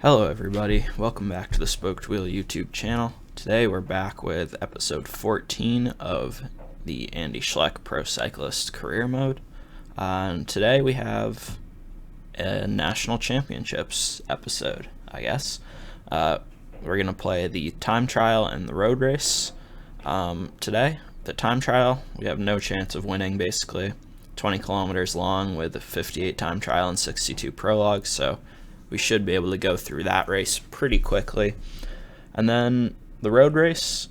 Hello everybody, welcome back to the Spoked Wheel YouTube channel. Today we're back with episode 14 of the Andy Schleck Pro Cyclist career mode. And today we have a National Championships episode, I guess. We're going to play the time trial and the road race. Today, the time trial, we have no chance of winning basically. 20 kilometers long with a 58 time trial and 62 prologues, so we should be able to go through that race pretty quickly. And then the road race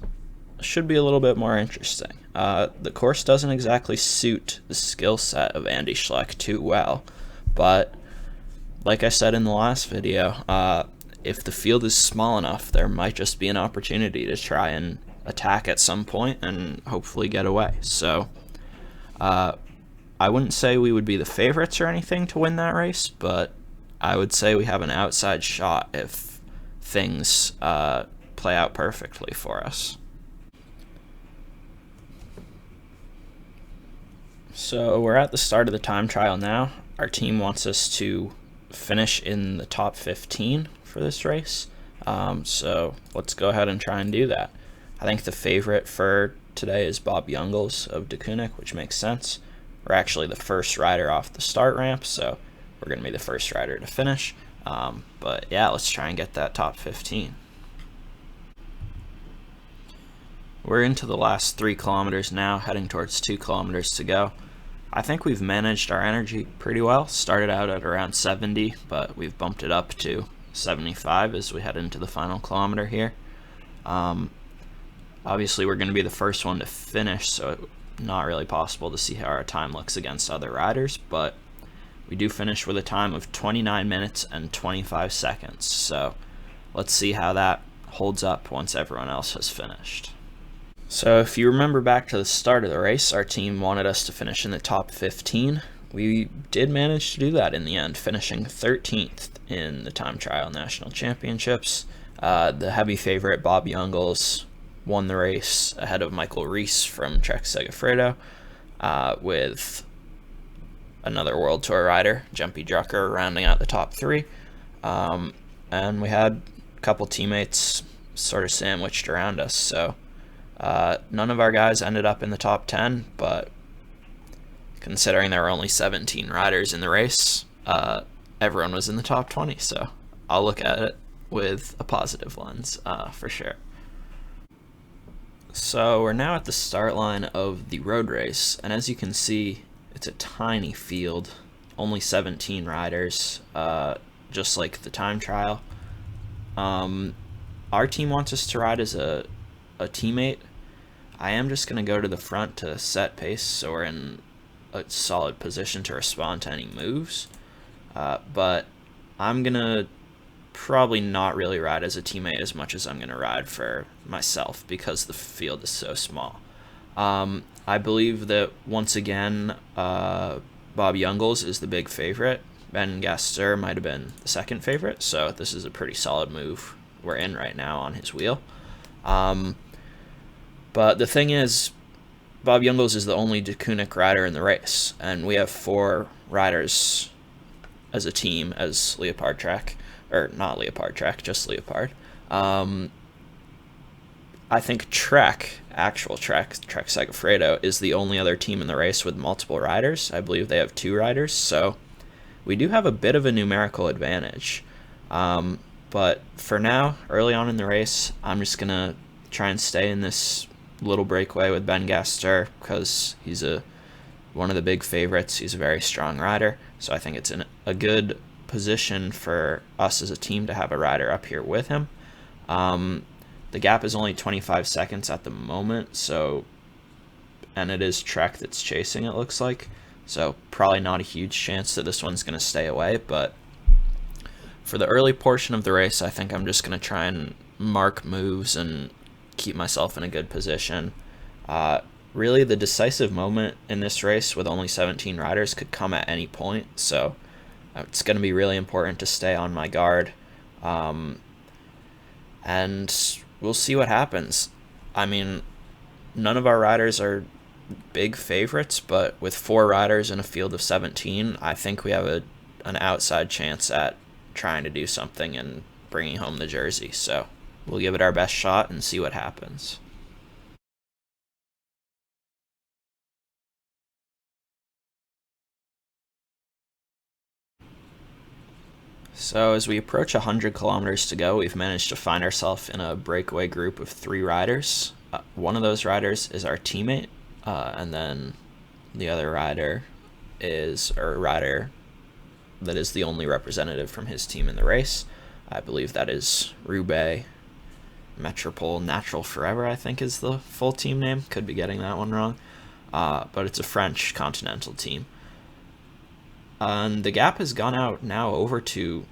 should be a little bit more interesting. The course doesn't exactly suit the skill set of Andy Schleck too well, but like I said in the last video, if the field is small enough, there might just be an opportunity to try and attack at some point and hopefully get away. So I wouldn't say we would be the favorites or anything to win that race, but I would say we have an outside shot if things play out perfectly for us. So we're at the start of the time trial now. Our team wants us to finish in the top 15 for this race. So let's go ahead and try and do that. I think the favorite for today is Bob Jungels of De Kooning, which makes sense. We're actually the first rider off the start ramp, so we're going to be the first rider to finish. But yeah, let's try and get that top 15. We're into the last 3 kilometers now, heading towards 2 kilometers to go. I think we've managed our energy pretty well. Started out at around 70, but we've bumped it up to 75 as we head into the final kilometer here. Obviously, we're going to be the first one to finish, so it's not really possible to see how our time looks against other riders, but we do finish with a time of 29 minutes and 25 seconds, so let's see how that holds up once everyone else has finished. So if you remember back to the start of the race, our team wanted us to finish in the top 15. We did manage to do that in the end, finishing 13th in the time trial national championships. The heavy favorite, Bob Jungels, won the race ahead of Michael Rees from Trek Segafredo, with another World Tour rider, Jumpy Drucker, rounding out the top 3. And we had a couple teammates sort of sandwiched around us, so none of our guys ended up in the top 10, but considering there were only 17 riders in the race, everyone was in the top 20, so I'll look at it with a positive lens for sure. So we're now at the start line of the road race, and as you can see, it's a tiny field, only 17 riders, just like the time trial. Our team wants us to ride as a teammate. I am just going to go to the front to set pace so we're in a solid position to respond to any moves, but I'm going to probably not really ride as a teammate as much as I'm going to ride for myself because the field is so small. I believe that once again, Bob Jungels is the big favorite. Ben Gaster might have been the second favorite, so this is a pretty solid move we're in right now on his wheel. But the thing is, Bob Jungels is the only De Kooning rider in the race, and we have 4 riders as a team as Leopard Trek, or not Leopard Trek, just Leopard. I think actual Trek Segafredo is the only other team in the race with multiple riders. I believe they have 2 riders, so we do have a bit of a numerical advantage. But for now, early on in the race, I'm just going to try and stay in this little breakaway with Ben Gaster because he's one of the big favorites. He's a very strong rider, so I think it's in a good position for us as a team to have a rider up here with him. The gap is only 25 seconds at the moment, and it is Trek that's chasing, it looks like, so probably not a huge chance that this one's going to stay away, but for the early portion of the race, I think I'm just going to try and mark moves and keep myself in a good position. Really, the decisive moment in this race with only 17 riders could come at any point, so it's going to be really important to stay on my guard. And we'll see what happens. I mean, none of our riders are big favorites, but with 4 riders in a field of 17, I think we have an outside chance at trying to do something and bringing home the jersey. So we'll give it our best shot and see what happens. So as we approach 100 kilometers to go, we've managed to find ourselves in a breakaway group of 3 riders. One of those riders is our teammate, and then the other rider is a rider that is the only representative from his team in the race. I believe that is Roubaix Metropole Natural Forever, I think is the full team name. Could be getting that one wrong. But it's a French continental team. And the gap has gone out now over to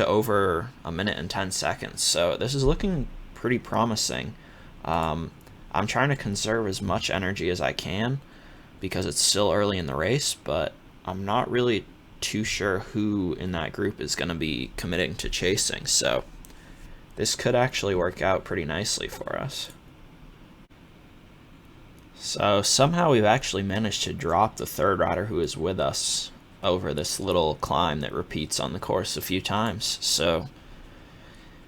over a minute and 10 seconds. So this is looking pretty promising. I'm trying to conserve as much energy as I can because it's still early in the race, but I'm not really too sure who in that group is going to be committing to chasing. So this could actually work out pretty nicely for us. So somehow we've actually managed to drop the third rider who is with us over this little climb that repeats on the course a few times. So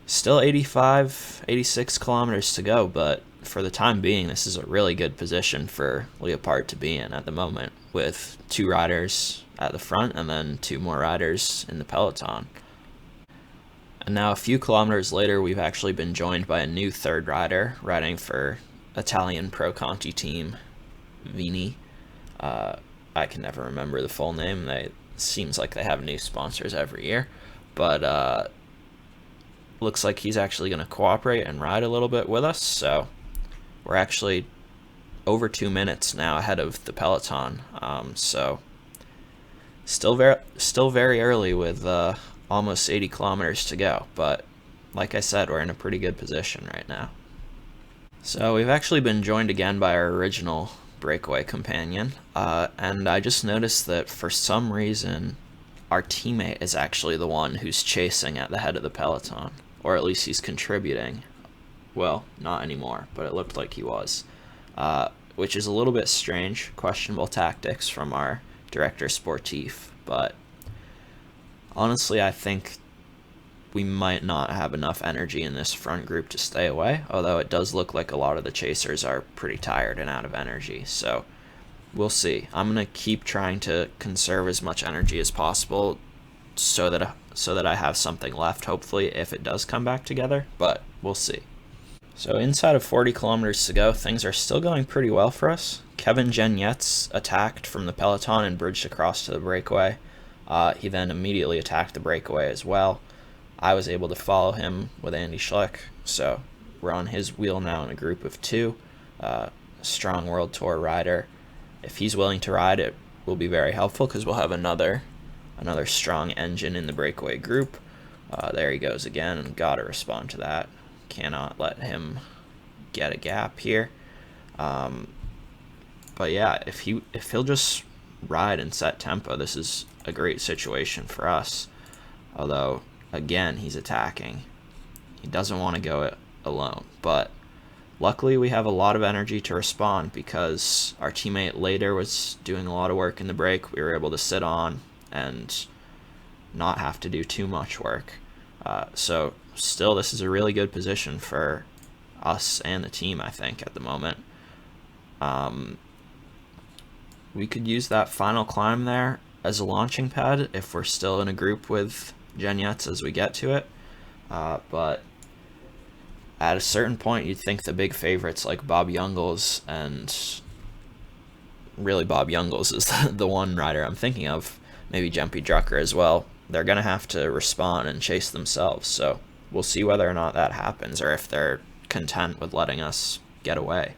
still 86 kilometers to go, but for the time being, this is a really good position for Leopard to be in at the moment, with 2 riders at the front and then 2 more riders in the peloton. And now a few kilometers later, we've actually been joined by a new third rider riding for Italian Pro Conti team, Vini. I can never remember the full name. It seems like they have new sponsors every year, but looks like he's actually going to cooperate and ride a little bit with us. So we're actually over 2 minutes now ahead of the peloton. So still very early with almost 80 kilometers to go, but like I said, we're in a pretty good position right now. So we've actually been joined again by our original breakaway companion, and I just noticed that for some reason our teammate is actually the one who's chasing at the head of the peloton, or at least he's contributing. Well, not anymore, but it looked like he was, which is a little bit strange, questionable tactics from our director sportif, but honestly I think we might not have enough energy in this front group to stay away, although it does look like a lot of the chasers are pretty tired and out of energy, so we'll see. I'm going to keep trying to conserve as much energy as possible so that I have something left, hopefully, if it does come back together, but we'll see. So inside of 40 kilometers to go, things are still going pretty well for us. Kevin Genietz attacked from the peloton and bridged across to the breakaway. He then immediately attacked the breakaway as well. I was able to follow him with Andy Schleck, so we're on his wheel now in a group of 2. Strong World Tour rider. If he's willing to ride, it will be very helpful because we'll have another strong engine in the breakaway group. There he goes again, and gotta respond to that. Cannot let him get a gap here. But yeah, if he'll just ride and set tempo, this is a great situation for us. Although, again, he's attacking. He doesn't want to go it alone, but luckily we have a lot of energy to respond because our teammate later was doing a lot of work in the break. We were able to sit on and not have to do too much work. So still, this is a really good position for us and the team, I think, at the moment. We could use that final climb there as a launching pad if we're still in a group with Genietz as we get to it, but at a certain point you'd think the big favorites like Bob Jungels, and really Bob Jungels is the one rider I'm thinking of, maybe Jempe Drucker as well, they're going to have to respond and chase themselves, so we'll see whether or not that happens or if they're content with letting us get away.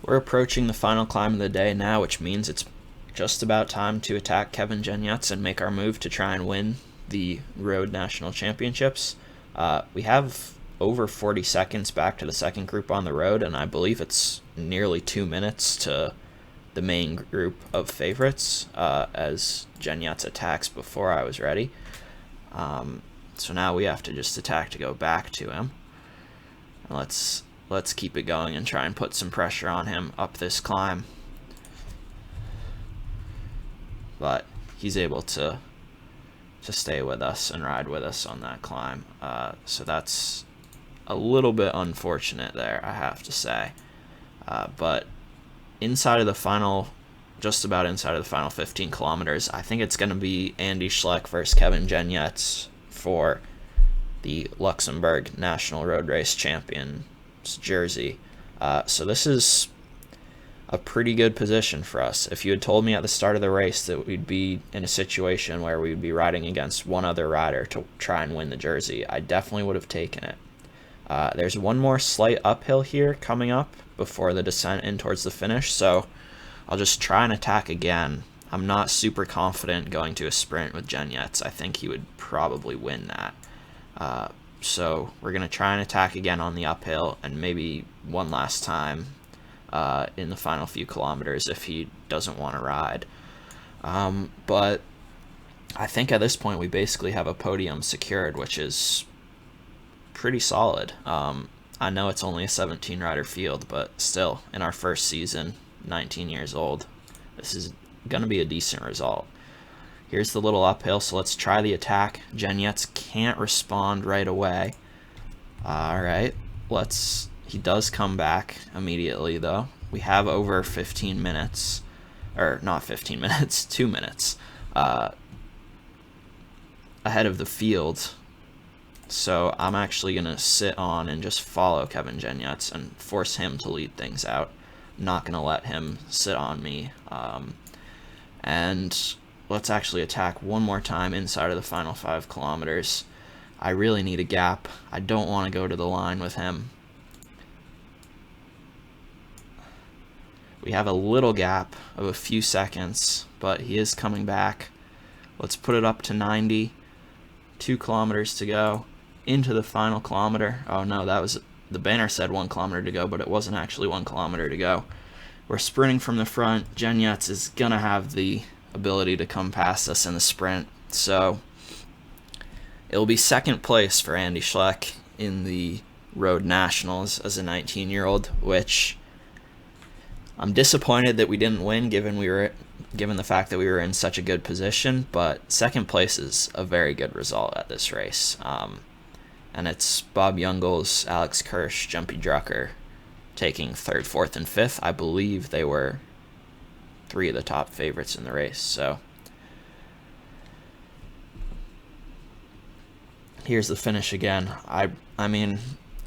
We're approaching the final climb of the day now, which means it's just about time to attack Kevin Genietz and make our move to try and win the Road National Championships. We have over 40 seconds back to the second group on the road, and I believe it's nearly 2 minutes to the main group of favorites as Genietz attacks before I was ready. So now we have to just attack to go back to him. Let's keep it going and try and put some pressure on him up this climb. But he's able to to stay with us and ride with us on that climb. So that's a little bit unfortunate there, I have to say. But inside of the final, just about inside of the final 15 kilometers, I think it's going to be Andy Schleck versus Kevin Genetz for the Luxembourg National Road Race Champions jersey. So this is a pretty good position for us. If you had told me at the start of the race that we'd be in a situation where we'd be riding against one other rider to try and win the jersey, I definitely would have taken it. There's one more slight uphill here coming up before the descent in towards the finish, so I'll just try and attack again. I'm not super confident going to a sprint with Genetz. I think he would probably win that. So we're going to try and attack again on the uphill, and maybe one last time in the final few kilometers if he doesn't want to ride. But I think at this point we basically have a podium secured, which is pretty solid. I know it's only a 17 rider field, but still, in our first season, 19 years old, this is going to be a decent result. Here's the little uphill, so let's try the attack. Genetz can't respond right away. Alright, he does come back immediately though. We have over 15 minutes, or not 15 minutes, 2 minutes ahead of the field. So I'm actually going to sit on and just follow Kevin Genetz and force him to lead things out. I'm not going to let him sit on me. And let's actually attack one more time inside of the final 5 kilometers. I really need a gap. I don't want to go to the line with him. We have a little gap of a few seconds, but he is coming back. Let's put it up to 90. 2 kilometers to go into the final kilometer. Oh no, that was, the banner said 1 kilometer to go, but it wasn't actually 1 kilometer to go. We're sprinting from the front. Genetz is gonna have the ability to come past us in the sprint, so it'll be second place for Andy Schleck in the Road Nationals as a 19-year-old, which I'm disappointed that we didn't win given the fact that we were in such a good position, but second place is a very good result at this race. And it's Bob Jungels, Alex Kirsch, Jumpy Drucker taking 3rd, 4th, and 5th. I believe they were 3 of the top favorites in the race. So here's the finish again. I mean,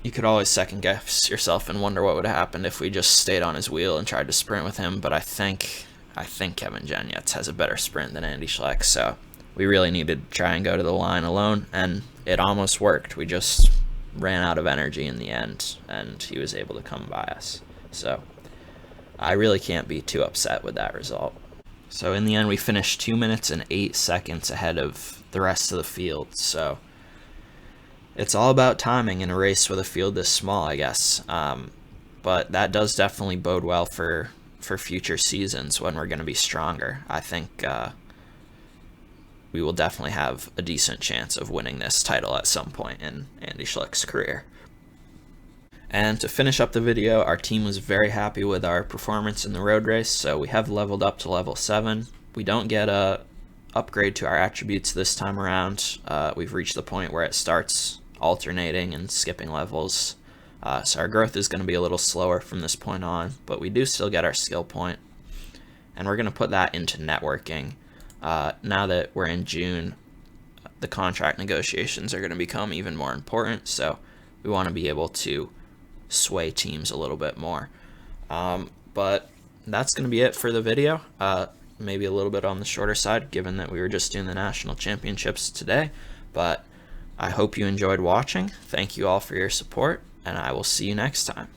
you could always second guess yourself and wonder what would have happened if we just stayed on his wheel and tried to sprint with him, but I think Kevin Genetz has a better sprint than Andy Schleck, so we really needed to try and go to the line alone, and it almost worked. We just ran out of energy in the end, and he was able to come by us. So I really can't be too upset with that result. So in the end, we finished 2 minutes and 8 seconds ahead of the rest of the field, so it's all about timing in a race with a field this small, I guess. But that does definitely bode well for future seasons when we're going to be stronger. I think we will definitely have a decent chance of winning this title at some point in Andy Schleck's career. And to finish up the video, our team was very happy with our performance in the road race, so we have leveled up to level 7. We don't get a upgrade to our attributes this time around. We've reached the point where it starts alternating and skipping levels. So our growth is going to be a little slower from this point on, but we do still get our skill point. And we're going to put that into networking. Now that we're in June, the contract negotiations are going to become even more important, so we want to be able to sway teams a little bit more. But that's going to be it for the video. Maybe a little bit on the shorter side, given that we were just doing the National Championships today. But I hope you enjoyed watching. Thank you all for your support, and I will see you next time.